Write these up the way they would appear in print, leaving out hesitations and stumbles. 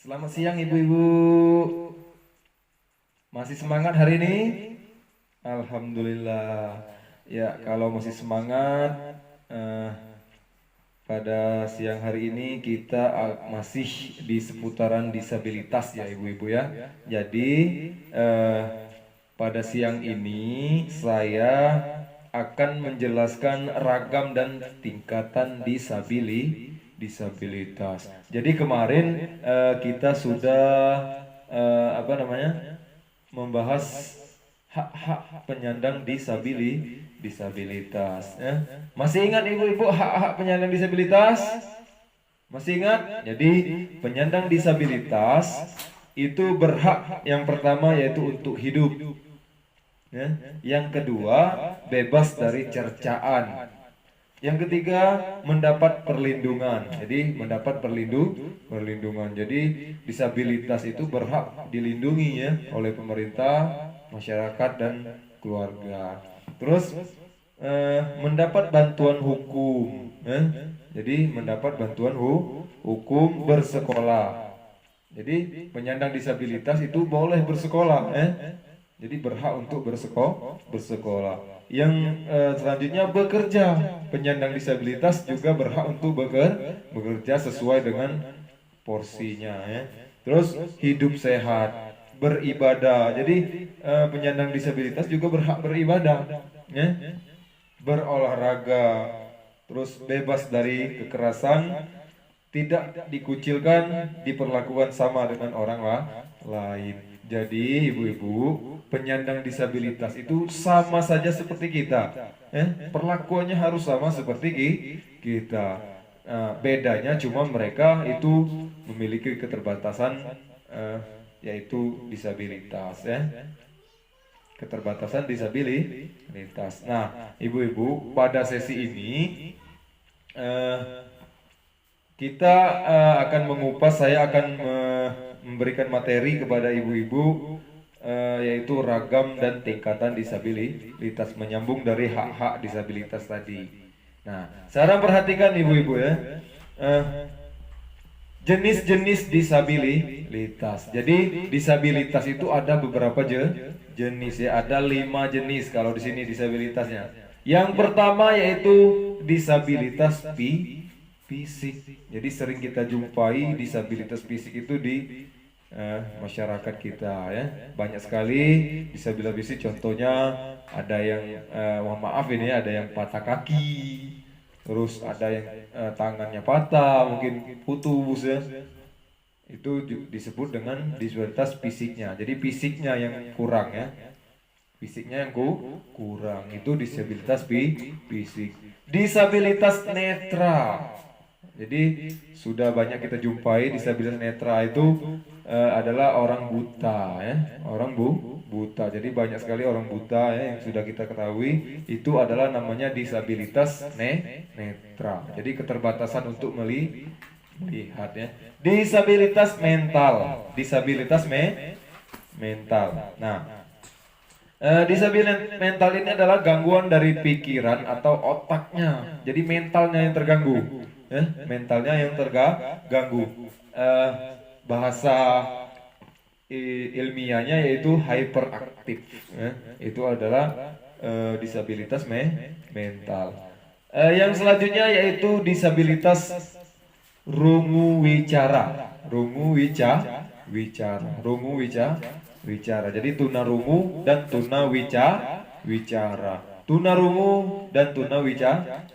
Selamat siang ibu-ibu. Masih semangat hari ini? Alhamdulillah. Ya, kalau masih semangat, eh, pada siang hari ini kita masih di seputaran disabilitas ya ibu-ibu ya. Jadi eh, pada siang ini saya akan menjelaskan ragam dan tingkatan disabilitas. Jadi kemarin kita sudah apa namanya membahas hak-hak penyandang disabilitas. Ya. Masih ingat ibu-ibu hak-hak penyandang disabilitas? Masih ingat? Jadi penyandang disabilitas itu berhak yang pertama yaitu untuk hidup. Ya. Yang kedua bebas dari cercaan. Yang ketiga, mendapat perlindungan. Jadi mendapat perlindungan. Jadi disabilitas itu berhak dilindungi ya oleh pemerintah, masyarakat dan keluarga. Terus mendapat bantuan hukum. Jadi mendapat bantuan hukum bersekolah. Jadi penyandang disabilitas itu boleh bersekolah. Jadi berhak untuk bersekolah. Yang selanjutnya bekerja. Penyandang disabilitas juga berhak untuk bekerja sesuai dengan porsinya ya. Terus hidup sehat, beribadah. Jadi penyandang disabilitas juga berhak beribadah ya. Berolahraga, terus bebas dari kekerasan, tidak dikucilkan, diperlakukan sama dengan orang lain. Jadi ibu-ibu, penyandang disabilitas itu sama saja seperti kita. Perlakuannya harus sama seperti kita. Bedanya cuma mereka itu memiliki keterbatasan yaitu disabilitas ya. Keterbatasan disabilitas. Nah, ibu-ibu, pada sesi ini eh, kita akan mengupas, saya akan memberikan materi kepada ibu-ibu yaitu ragam dan tingkatan disabilitas menyambung dari hak-hak disabilitas tadi. Nah, sekarang perhatikan ibu-ibu ya. Eh, Jenis-jenis disabilitas. Jadi disabilitas itu ada beberapa jenis ya. Ada 5 jenis kalau di sini disabilitasnya. Yang pertama yaitu disabilitas fisik. Jadi sering kita jumpai disabilitas fisik itu di masyarakat kita ya. Banyak sekali disabilitas fisik. Contohnya ada yang mohon maaf ini ada yang patah kaki, terus ada yang tangannya patah, mungkin putus ya. Itu disebut dengan disabilitas fisiknya. Jadi fisiknya yang kurang ya. Fisiknya yang kurang itu disabilitas fisik. Disabilitas netra. Jadi sudah banyak kita jumpai disabilitas netra itu adalah orang buta ya, orang buta. Jadi banyak sekali orang buta ya yang sudah kita ketahui itu adalah namanya disabilitas netra. Jadi keterbatasan untuk melihat ya. Disabilitas mental, disabilitas mental. Nah, disabilitas mental ini adalah gangguan dari pikiran atau otaknya. Jadi mentalnya yang terganggu, mentalnya yang terganggu. Eh, Bahasa ilmiahnya yaitu hyperaktif. Itu adalah disabilitas mental. Yang selanjutnya yaitu disabilitas rungu wicara. Rungu wicara. Jadi tunarungu dan wicara. Tunarungu dan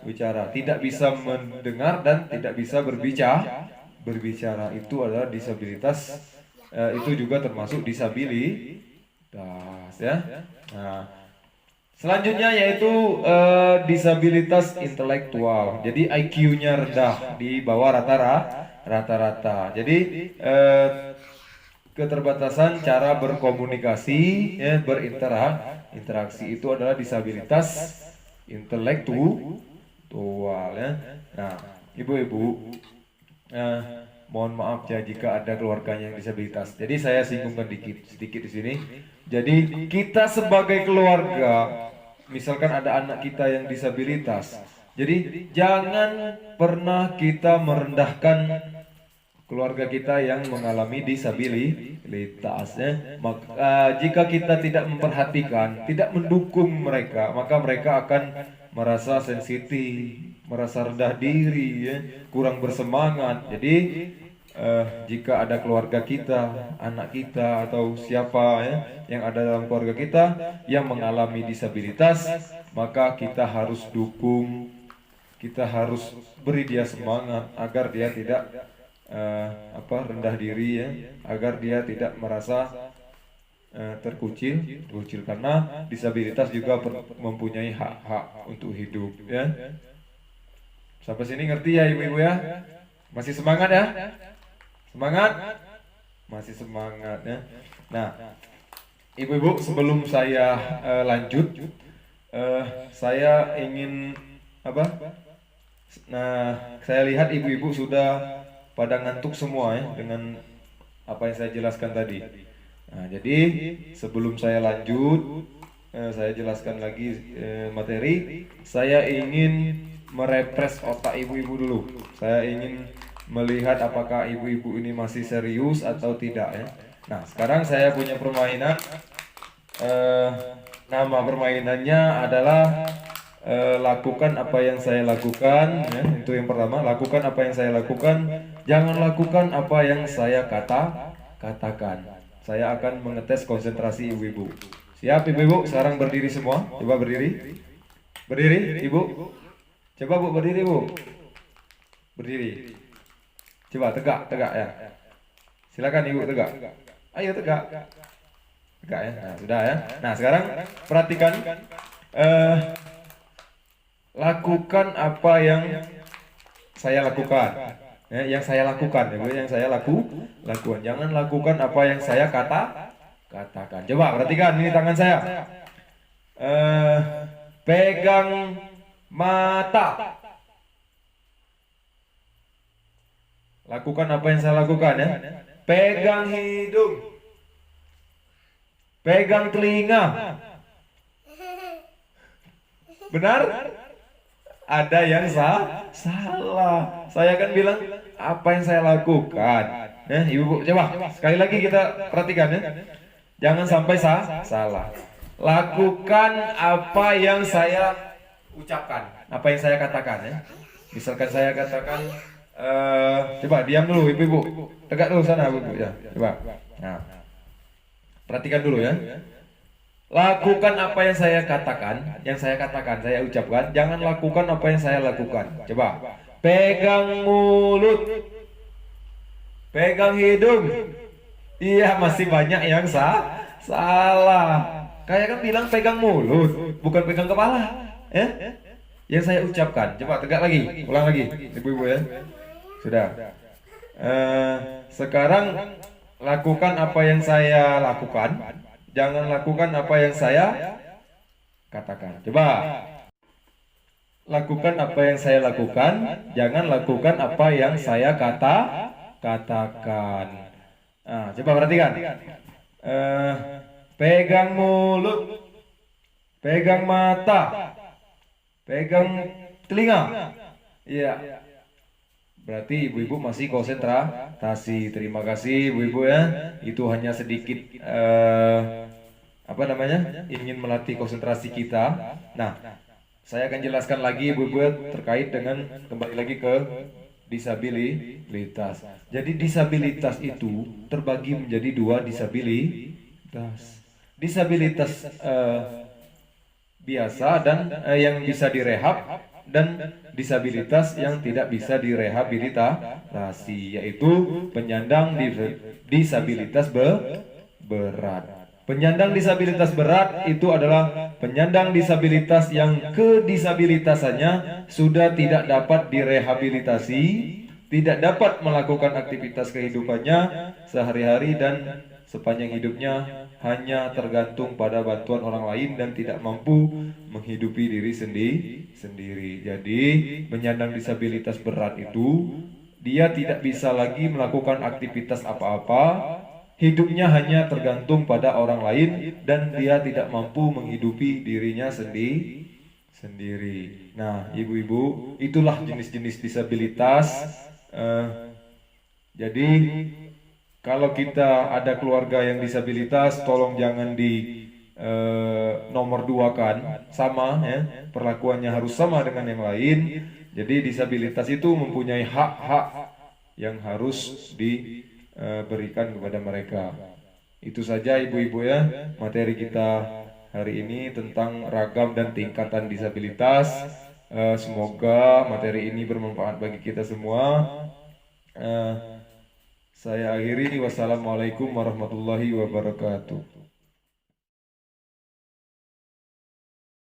wicara tidak bisa mendengar dan tidak bisa berbicara. Itu adalah disabilitas. Itu juga termasuk disabilitas ya. Nah, selanjutnya yaitu disabilitas intelektual. Jadi IQ-nya rendah di bawah rata-rata. Jadi keterbatasan cara berkomunikasi, ya, berinteraksi itu adalah disabilitas intelektual ya. Nah, ibu-ibu, mohon maaf ya jika ada keluarganya yang disabilitas. Jadi saya singgungkan sedikit di sini. Jadi kita sebagai keluarga, misalkan ada anak kita yang disabilitas, jadi jangan pernah kita merendahkan keluarga kita yang mengalami disabilitas ya. Maka jika kita tidak memperhatikan, tidak mendukung mereka, maka mereka akan merasa sensitif, merasa rendah diri ya, kurang bersemangat. Jadi jika ada keluarga kita, anak kita atau siapa ya yang ada dalam keluarga kita yang mengalami disabilitas, maka kita harus dukung, kita harus beri dia semangat agar dia tidak rendah diri ya, agar dia tidak merasa terkucil karena disabilitas juga mempunyai hak-hak untuk hidup ya. Sampai sini ngerti ya ibu-ibu ya? Masih semangat ya? Semangat? Masih semangat ya. Nah, ibu-ibu sebelum saya lanjut, saya ingin apa? Nah, saya lihat ibu-ibu sudah pada ngantuk semua ya dengan apa yang saya jelaskan tadi. Nah, jadi sebelum saya lanjut, saya jelaskan lagi materi. Saya ingin merefresh otak ibu-ibu dulu. Saya ingin melihat apakah ibu-ibu ini masih serius atau tidak ya. Nah, sekarang saya punya permainan. Nama permainannya adalah lakukan apa yang saya lakukan ya. Itu yang pertama, lakukan apa yang saya lakukan, jangan lakukan apa yang saya katakan. Saya akan mengetes konsentrasi ibu-ibu. Siap ibu-ibu? Sekarang berdiri semua. Coba berdiri. Berdiri ibu. Coba bu berdiri bu. Berdiri. Coba tegak ya. Silakan ibu tegak. Ayo tegak. Tegak ya. Nah, sudah ya. Nah, sekarang perhatikan lakukan apa yang saya lakukan. Ya, yang saya lakukan ya, yang saya lakukan. Jangan lakukan apa yang saya katakan. Coba perhatikan ini tangan saya. Pegang mata. Lakukan apa yang saya lakukan ya. Pegang hidung. Pegang telinga. Benar? Ada yang salah. Saya kan bilang apa yang saya lakukan. Ibu, coba sekali lagi kita perhatikan ya. Jangan sampai salah. Lakukan apa yang saya ucapkan, apa yang saya katakan ya. Misalkan saya katakan, coba diam dulu ibu-ibu, tegak dulu sana ibu ya. Coba. Nah, perhatikan dulu ya. Lakukan apa yang saya katakan, saya ucapkan. Jangan lakukan apa yang saya lakukan. Coba. Pegang mulut. Pegang hidung. Iya, masih banyak yang salah. Kayak kan bilang pegang mulut, bukan pegang kepala. Ya? Yang saya ucapkan. Coba tegak lagi, ulang lagi, ibu-ibu ya. Sudah. Sekarang lakukan apa yang saya lakukan. Jangan lakukan apa yang saya katakan. Coba. Lakukan apa yang saya lakukan. Jangan lakukan apa yang saya katakan. Nah, coba perhatikan. Pegang mulut. Pegang mata. Pegang telinga. Iya. Berarti ibu-ibu masih konsentrasi. Terima kasih ibu-ibu ya. Itu hanya sedikit ingin melatih konsentrasi kita. Nah, saya akan jelaskan lagi ibu-ibu terkait dengan kembali lagi ke disabilitas. Jadi disabilitas itu terbagi menjadi dua disabilitas. Disabilitas biasa dan yang bisa direhab, dan disabilitas yang tidak bisa direhabilitasi, yaitu penyandang disabilitas berat. Penyandang disabilitas berat itu adalah penyandang disabilitas yang kedisabilitasannya sudah tidak dapat direhabilitasi, tidak dapat melakukan aktivitas kehidupannya sehari-hari, dan sepanjang hidupnya hanya tergantung pada bantuan orang lain dan tidak mampu menghidupi diri sendiri. Jadi penyandang disabilitas berat itu dia tidak bisa lagi melakukan aktivitas apa-apa, hidupnya hanya tergantung pada orang lain dan dia tidak mampu menghidupi dirinya sendiri. Nah, ibu-ibu, itulah jenis-jenis disabilitas. Jadi kalau kita ada keluarga yang disabilitas, tolong jangan di nomor dua kan, sama ya, perlakuannya harus sama dengan yang lain. Jadi disabilitas itu mempunyai hak-hak yang harus diberikan kepada mereka. Itu saja ibu-ibu ya, materi kita hari ini tentang ragam dan tingkatan disabilitas. Semoga materi ini bermanfaat bagi kita semua. Eh, saya akhiri, wassalamualaikum warahmatullahi wabarakatuh.